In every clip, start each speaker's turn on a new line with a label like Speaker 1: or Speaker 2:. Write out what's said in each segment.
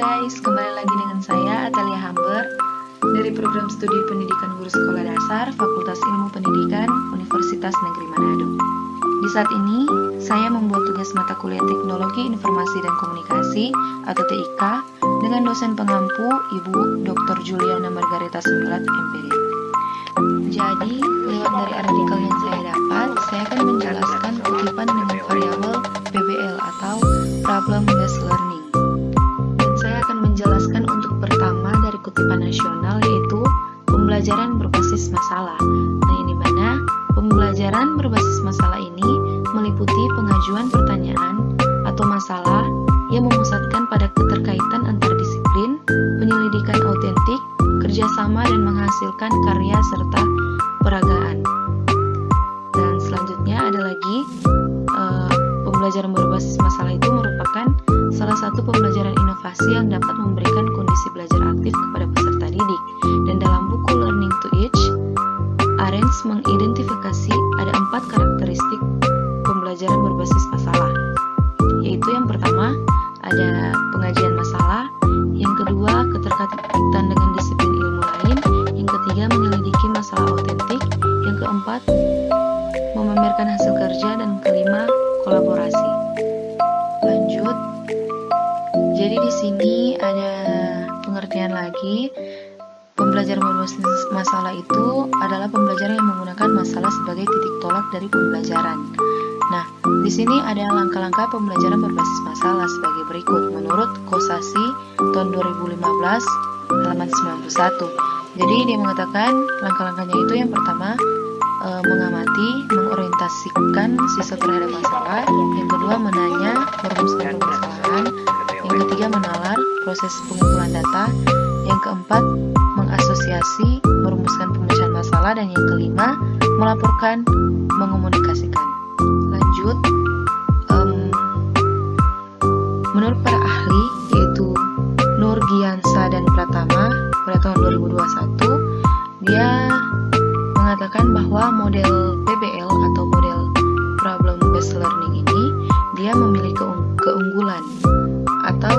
Speaker 1: guys, kembali lagi dengan saya Atalia Hamber dari Program Studi Pendidikan Guru Sekolah Dasar Fakultas Ilmu Pendidikan Universitas Negeri Manado. Di saat ini, saya membuat tugas mata kuliah Teknologi Informasi dan Komunikasi atau TIK dengan dosen pengampu Ibu Dr. Juliana Margareta Sumilat, MPD. Jadi, lewat dari artikel yang saya dapat, saya akan menjelaskan kutipan dengan variabel PBL atau Problem Based Learning. Dan saya akan menjelaskan untuk pertama dari kutipan nasional, yaitu pembelajaran berbasis masalah. Nah, ini mana pembelajaran berbasis masalah ini meliputi pengajuan pertanyaan atau masalah yang memusatkan pada keterkaitan antar disiplin, penyelidikan autentik, kerjasama dan menghasilkan karya serta peragaan. Dan selanjutnya ada lagi pembelajaran berbasis masalah itu merupakan salah satu pembelajaran inovasi yang dapat memberikan kondisi belajar aktif kepada peserta didik. Dan dalam buku Learning to Teach, Ahrens mengidentifikasi ada 4 karakteristik pembelajaran berbasis masalah, yaitu yang pertama ada pengajian masalah, yang kedua keterkaitan dengan disiplin ilmu lain, yang ketiga menyelidiki masalah autentik, yang keempat memamerkan hasil kerja, dan kelima kolaborasi. Lanjut. Jadi di sini ada pengertian lagi. Pembelajaran berbasis masalah itu adalah pembelajaran yang menggunakan masalah sebagai titik tolak dari pembelajaran. Nah, di sini ada langkah-langkah pembelajaran berbasis masalah sebagai berikut menurut Kosasi tahun 2015 halaman 91. Jadi dia mengatakan langkah-langkahnya itu yang pertama mengamati, mengorientasikan siswa terhadap masalah, yang kedua menanya, merumuskan permasalahan, yang ketiga menalar, proses pengumpulan data, yang keempat mengasosiasi, merumuskan pemecahan masalah, dan yang kelima melaporkan, mengomunikasikan. Lanjut, menurut para ahli yaitu Nur Giansa dan Pratama pada tahun 2021, dia mengatakan bahwa model PBL atau model Problem Based Learning ini dia memiliki keunggulan, atau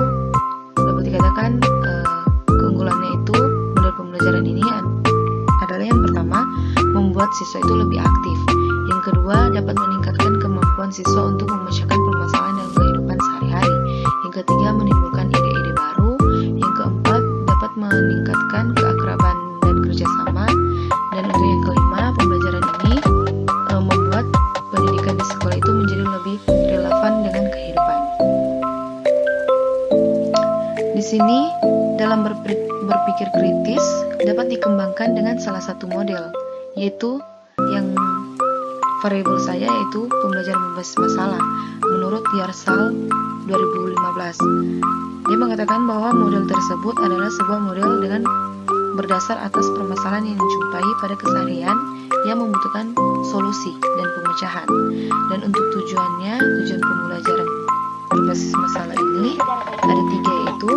Speaker 1: dapat dikatakan keunggulannya itu model pembelajaran ini adalah yang pertama membuat siswa itu lebih aktif, yang kedua dapat meningkatkan kemampuan siswa untuk memecahkan permasalahan dalam kehidupan sehari-hari, yang ketiga menimbulkan ide-ide baru, yang keempat dapat meningkatkan keakraban dan kerjasama, dan untuk yang kelima pembelajaran ini membuat pendidikan di sekolah itu menjadi lebih relevan dengan kehidupan. Di sini dalam berpikir kritis dapat dikembangkan dengan salah satu model, yaitu yang variabel saya yaitu pembelajaran berbasis masalah menurut Yarsal 2015. Dia mengatakan bahwa model tersebut adalah sebuah model dengan berdasar atas permasalahan yang dijumpai pada keseharian yang membutuhkan solusi dan pemecahan. Dan untuk tujuan pembelajaran berbasis masalah ini ada 3, yaitu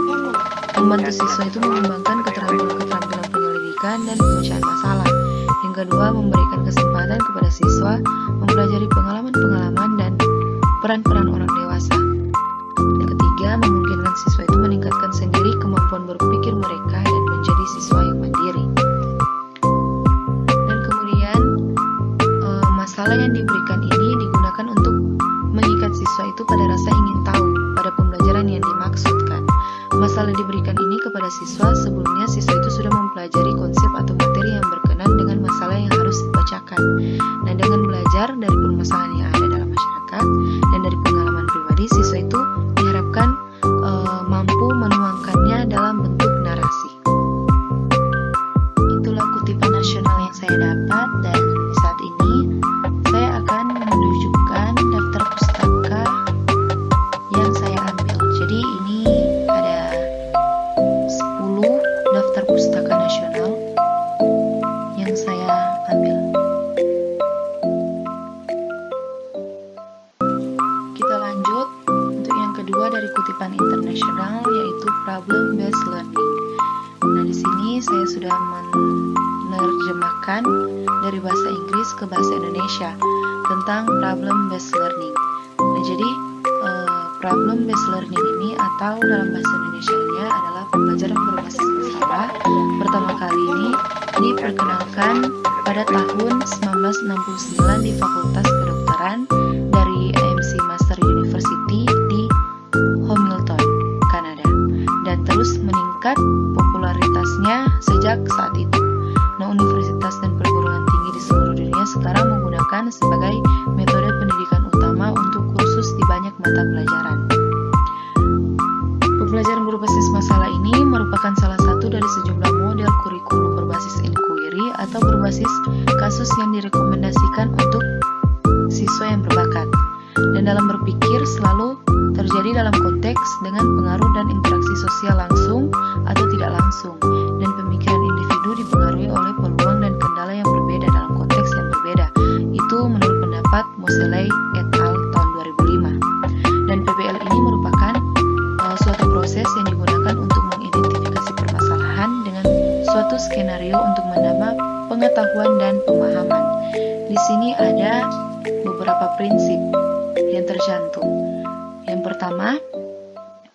Speaker 1: membantu siswa itu mengembangkan keterampilan penyelidikan dan pemecahan masalah. Yang kedua, memberikan kesempatan kepada siswa mempelajari pengalaman-pengalaman dan peran-peran orang dewasa. Yang ketiga, memungkinkan siswa itu meningkatkan sendiri kemampuan berpikir mereka dan menjadi siswa yang mandiri. Dan kemudian, masalah yang diberikan ini digunakan untuk mengikat siswa itu pada rasa ingin tahu pada pembelajaran yang dimaksudkan. Masalah diberikan ini kepada siswa sebelumnya siswa itu sudah mempelajari konsep atau materi yang berkenan dengan masalah yang harus dibacakan. Nah, dengan belajar dari permasalahan yang ada dalam masyarakat dan dari pengalaman pribadi, siswa itu diharapkan mampu menuangkannya dalam bentuk narasi. Itulah kutipan nasional yang saya dapat, dan saat ini saya akan menunjukkan daftar pustaka yang saya ambil. Jadi ini ada 10 daftar pustaka nasional yang saya ambil. Kita lanjut untuk yang kedua dari kutipan internasional, yaitu Problem Based Learning. Nah, di sini saya sudah menerjemahkan dari bahasa Inggris ke bahasa Indonesia tentang Problem Based Learning. Nah, jadi Problem Based Learning ini atau dalam bahasa Indonesia-nya adalah diperkenalkan pada tahun 1969 di Fakultas Kedokteran dari AMC Master University di Hamilton, Kanada, dan terus meningkat popularitasnya sejak saat itu. Nah, universitas dan perguruan tinggi di seluruh dunia sekarang menggunakan sebagai metode pendidikan utama untuk kursus di banyak mata pelajaran. Pembelajaran berbasis masalah ini merupakan salah satu dari sejumlah model kurikulum berbasis inquiry atau berbasis kasus yang direkomendasikan untuk siswa yang berbakat. Dan dalam berpikir selalu terjadi dalam konteks dengan pengaruh dan interaksi sosial langsung atau tidak langsung, dan pemikiran individu dipengaruhi oleh peluang dan kendala yang berbeda dalam konteks yang berbeda. Itu menurut pendapat Moseley et al. Tahun 2005. Dan PBL ini merupakan suatu proses yang digunakan untuk mengidentifikasi permasalahan dengan suatu skenario untuk menambah pengetahuan dan pemahaman. Di sini ada beberapa prinsip yang tercantum. Yang pertama,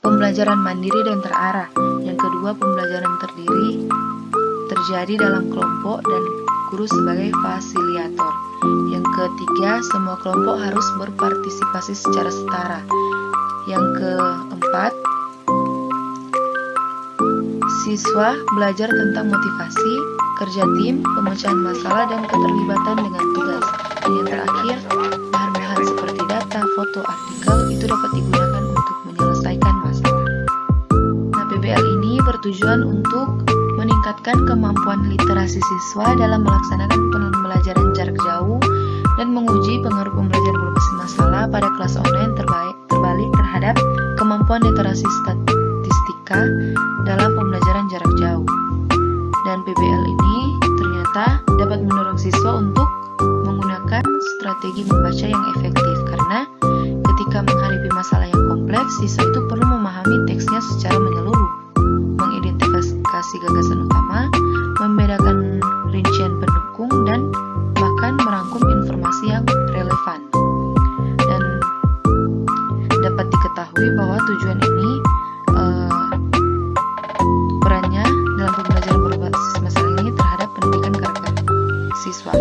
Speaker 1: pembelajaran mandiri dan terarah. Yang kedua, pembelajaran terjadi dalam kelompok dan guru sebagai fasilitator. Yang ketiga, semua kelompok harus berpartisipasi secara setara. Yang keempat, siswa belajar tentang motivasi, kerja tim, pemecahan masalah, dan keterlibatan dengan tugas. Dan yang terakhir, bahan-bahan seperti data, foto, artikel itu dapat digunakan untuk menyelesaikan masalah. Nah, PBL ini bertujuan untuk meningkatkan kemampuan literasi siswa dalam melaksanakan pembelajaran jarak jauh dan menguji pengaruh pembelajaran berbasis masalah pada kelas online terbalik terhadap kemampuan literasi statistika dalam pembelajaran jarak jauh. Dan PBL ini ternyata dapat mendorong siswa untuk menggunakan strategi membaca yang efektif, karena ketika menghadapi masalah yang kompleks, siswa itu perlu memahami teksnya secara menyeluruh, mengidentifikasi gagasan utama, membedakan rincian pendukung, dan bahkan merangkum informasi yang relevan. Dan dapat diketahui bahwa tujuan ini perannya dalam pembelajaran berbasis masalah ini terhadap pendidikan karakter siswa.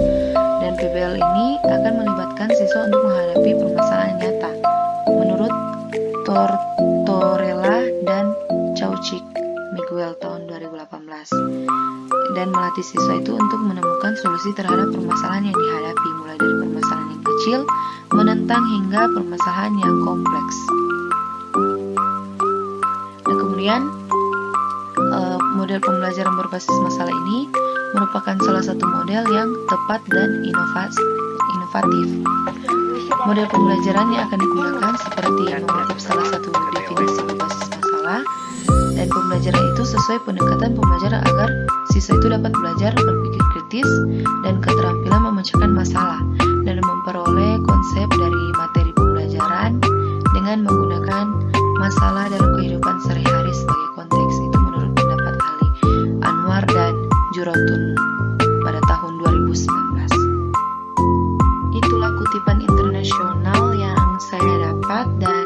Speaker 1: Dan PBL ini akan melibatkan siswa untuk menghadapi permasalahan nyata menurut Tortorella dan Cauchy Miguel tahun 2018, dan melatih siswa itu untuk menemukan solusi terhadap permasalahan yang dihadapi, mulai dari permasalahan yang kecil menentang hingga permasalahan yang kompleks. Nah, kemudian model pembelajaran berbasis masalah ini merupakan salah satu model yang tepat dan inovatif. Model pembelajaran yang akan digunakan seperti yang mengutip salah satu definisi berbasis masalah, dan pembelajaran itu sesuai pendekatan pembelajaran agar siswa itu dapat belajar berpikir kritis dan keterampilan memecahkan masalah dan memperoleh konsep dari materi pembelajaran dengan menggunakan masalah dalam kehidupan sehari-hari sebagai konteks. Itu menurut pendapat ahli Anwar dan Jurotun pada tahun 2019. Itulah kutipan internasional yang saya dapat, dan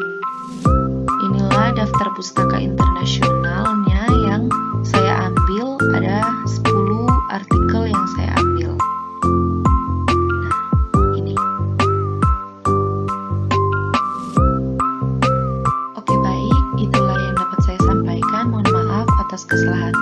Speaker 1: inilah daftar pustaka internasionalnya yang saya ambil. Ada 10 artikel yang saya ambil. Nah, ini. Oke, baik, itulah yang dapat saya sampaikan. Mohon maaf atas kesalahan